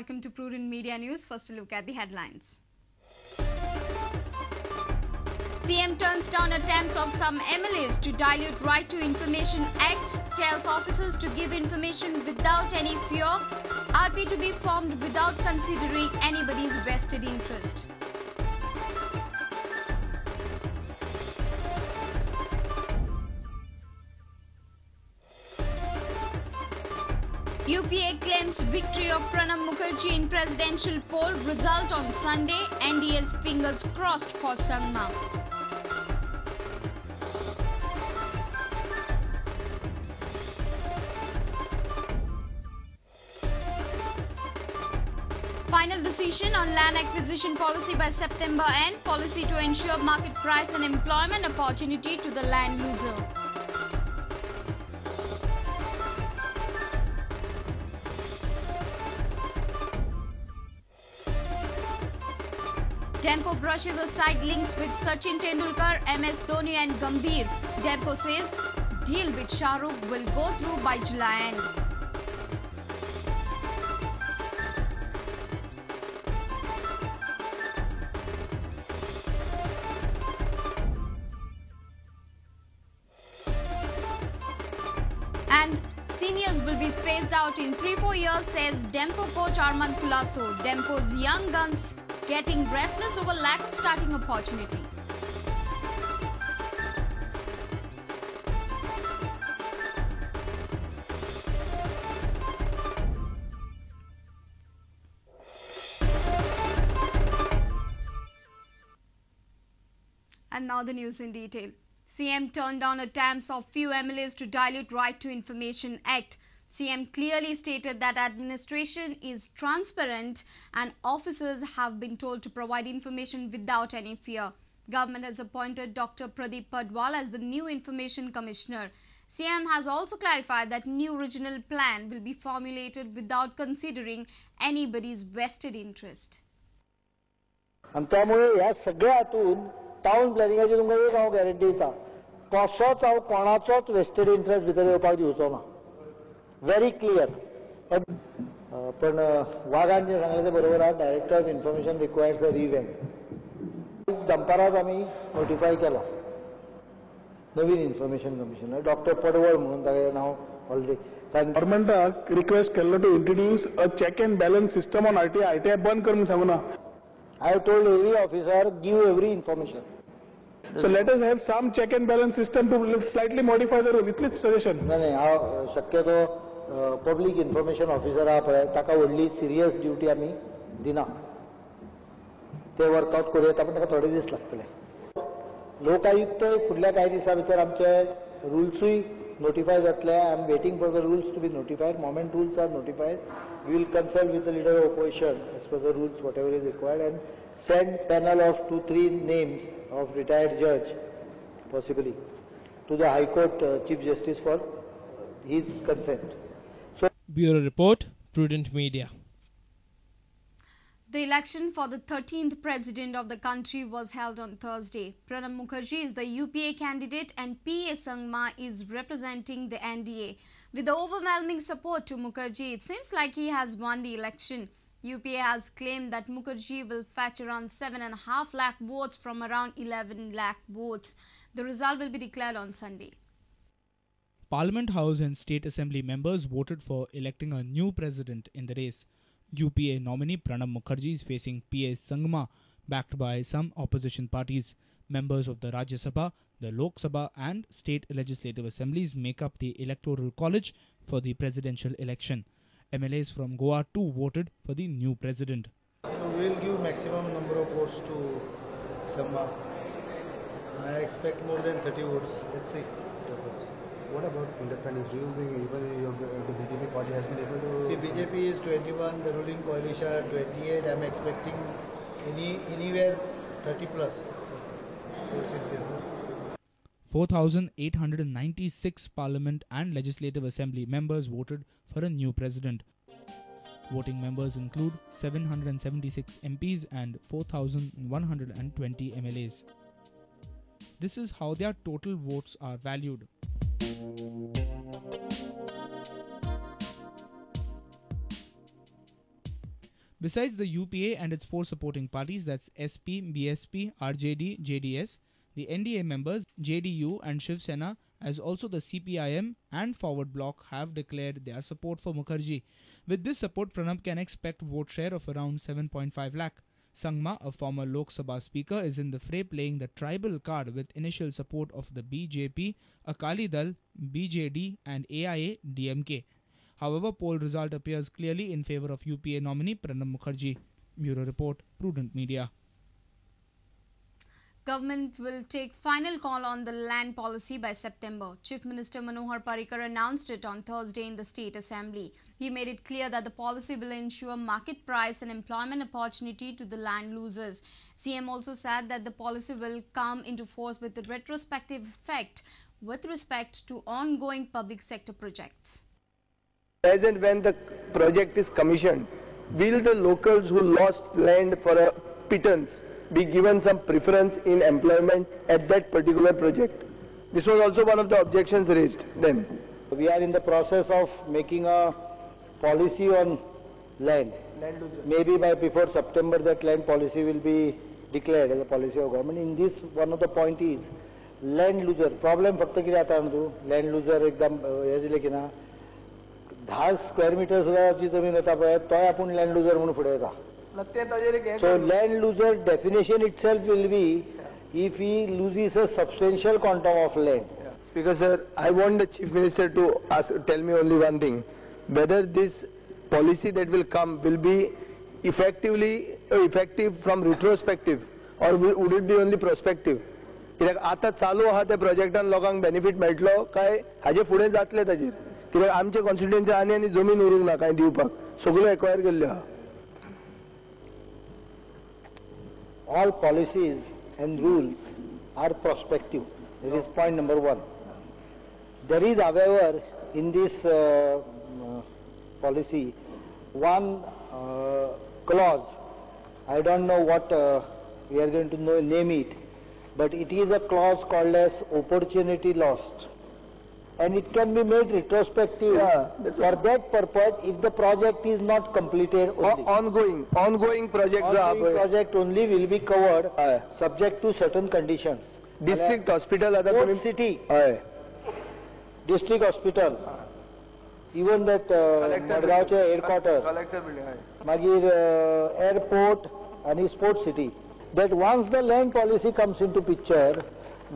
welcome to Prudent Media News. First a look at the headlines. CM turns down attempts of some MLAs to dilute Right to Information Act, tells officers to give information without any fear, RP to be formed without considering anybody's vested interest. UPA claims victory of Pranab Mukherjee in presidential poll result on Sunday. NDA's fingers crossed for Sangma. Final decision on land acquisition policy by September end. Policy to ensure market price and employment opportunity to the land user. Dempo brushes aside links with Sachin Tendulkar, MS Dhoni and Gambhir. Dempo says deal with Shah Rukh will go through by July end. And seniors will be phased out in 3-4 years, says Dempo coach Armand Culasso. Dempo's young guns getting restless over lack of starting opportunity. And now the news in detail. CM turned down attempts of few MLAs to dilute Right to Information Act. CM clearly stated that administration is transparent and officers have been told to provide information without any fear. Government has appointed Dr. Pradeep Padwal as the new Information Commissioner. CM has also clarified that new regional plan will be formulated without considering anybody's vested interest. आणि त्यामुळे या सगळ्यातून town प्लॅनिंगाची तुमकां एक हांव guarantee दिता, कसोच हांव कोणाचोच वेस्टेड इंट्रस्ट भितर येवपाक दिवचो ना. Very clear. पण वाघान जे सांगले ते बरोबर आहा. Director of information required for revamp दनपाराच आमी नोटिफाय केला नवीन इन्फॉर्मेशन कमिशनर डॉक्टर पडवळ म्हणून ताचें नांव ऑलरेडी. गव्हर्नमेंटाक रिक्वेस्ट केल्लो to introduce a check and balance system on RTI बंद कर म्हणून सांगू ना. I have told every officer, give every information. So let us have some check and balance system to slightly modify the rule. It's suggestion. नाही हांव शक्यतो public information officer आहा पळय ताका व्हडली सिरियस ड्युटी आमी दिना. ते वर्कआउट करूं येता पण ताका थोडे दीस लागतले. लोकायुक्त फुडल्या कांय दिसां भितर आमचे रुल्सूय नोटिफाय जातले. I am waiting for the rules to be notified. Moment rules are notified. We will consult with the leader of opposition as per the rules, whatever is required, and send panel of 2-3 names of retired judge, possibly, to the High Court Chief Justice for his consent. So, Bureau Report, Prudent Media. The election for the 13th president of the country was held on Thursday. Pranab Mukherjee is the UPA candidate and P.A. Sangma is representing the NDA. With the overwhelming support to Mukherjee, it seems like he has won the election. UPA has claimed that Mukherjee will fetch around 7.5 lakh votes from around 11 lakh votes. The result will be declared on Sunday. Parliament House and State Assembly members voted for electing a new president in the race. UPA nominee Pranab Mukherjee is facing P.A. Sangma, backed by some opposition parties. Members of the Rajya Sabha, the Lok Sabha and state legislative assemblies make up the electoral college for the presidential election. MLAs from Goa too voted for the new president. So we will give maximum number of votes to Sangma. I expect more than 30 votes. Let's see. What about independence? Do you think even the BJP party has been able to... See, BJP is 21, the ruling coalition are 28. I am expecting anywhere 30 plus. 4,896 Parliament and Legislative Assembly members voted for a new president. Voting members include 776 MPs and 4,120 MLAs. This is how their total votes are valued. Besides the UPA and its four supporting parties, that's SP, BSP, RJD, JDS, the NDA members, JDU and Shiv Sena, as also the CPIM and Forward Bloc have declared their support for Mukherjee. With this support, Pranab can expect vote share of around 7.5 lakh. Sangma, a former Lok Sabha speaker, is in the fray playing the tribal card with initial support of the BJP, Akali Dal, BJD and AIA DMK. However, poll result appears clearly in favour of UPA nominee Pranab Mukherjee. Bureau Report, Prudent Media. Government will take final call on the land policy by September. Chief Minister Manohar Parrikar announced it on Thursday in the State Assembly. He made it clear that the policy will ensure market price and employment opportunity to the land losers. CM also said that the policy will come into force with a retrospective effect with respect to ongoing public sector projects. As and when the project is commissioned, will the locals who lost land for a pittance be given some preference in employment at that particular project? This was also one of the objections raised then. We are in the process of making a policy on land. Maybe by before September that land policy will be declared as a policy of government. In this, one of the point is land loser. Problem फक्त किती आता land loser एकदम हे दिले की ना 10 square meters ची जमीन होता पळय तोय आपण land loser म्हणून फुडें येता. So land loser definition itself will be if he loses a substantial quantum of land. Speaker sir, I want the Chief Minister to tell me only one thing, whether this policy that will come will be effective from retrospective or would it be only prospective? कित्याक आता चालू आहा त्या प्रोजेक्टान लोकांक benefit मेळटलो काय हाजे फुडें जातले ताजेर कित्याक आमचे कॉन्स्टिट्युएन्सी आनी जमीन उरूंक ना काय दिवपाक सगळ्यो एक्वायर केल्ल्यो आहा. All policies and rules are prospective. This is point number one. There is, however, in this policy, one clause. I don't know what we are going to name it, but it is a clause called as opportunity lost. And it can be made retrospective for that purpose if the project is not completed only. Ongoing project only will be covered subject to certain conditions. District hospital, port city, district hospital, even that Madgavche headquarters, Magir airport and sport city. That once the land policy comes into picture,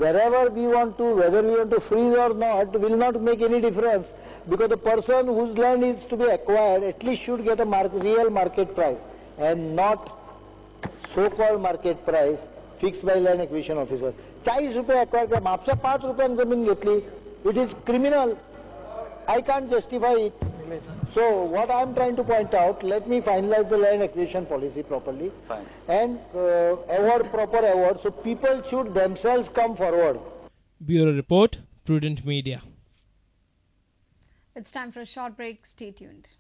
wherever we want to, whether we want to freeze or not, will not make any difference because the person whose land is to be acquired at least should get a real market price and not so-called market price fixed by land acquisition officer. 40 रुपये acquire केला, मागच्या 5 रुपयांनी जमीन घेतली. It is criminal. I can't justify it. So what I am trying to point out, let me finalize the land acquisition policy properly. Fine. And award proper award. So people should themselves come forward. Bureau Report, Prudent Media. It's time for a short break. Stay tuned.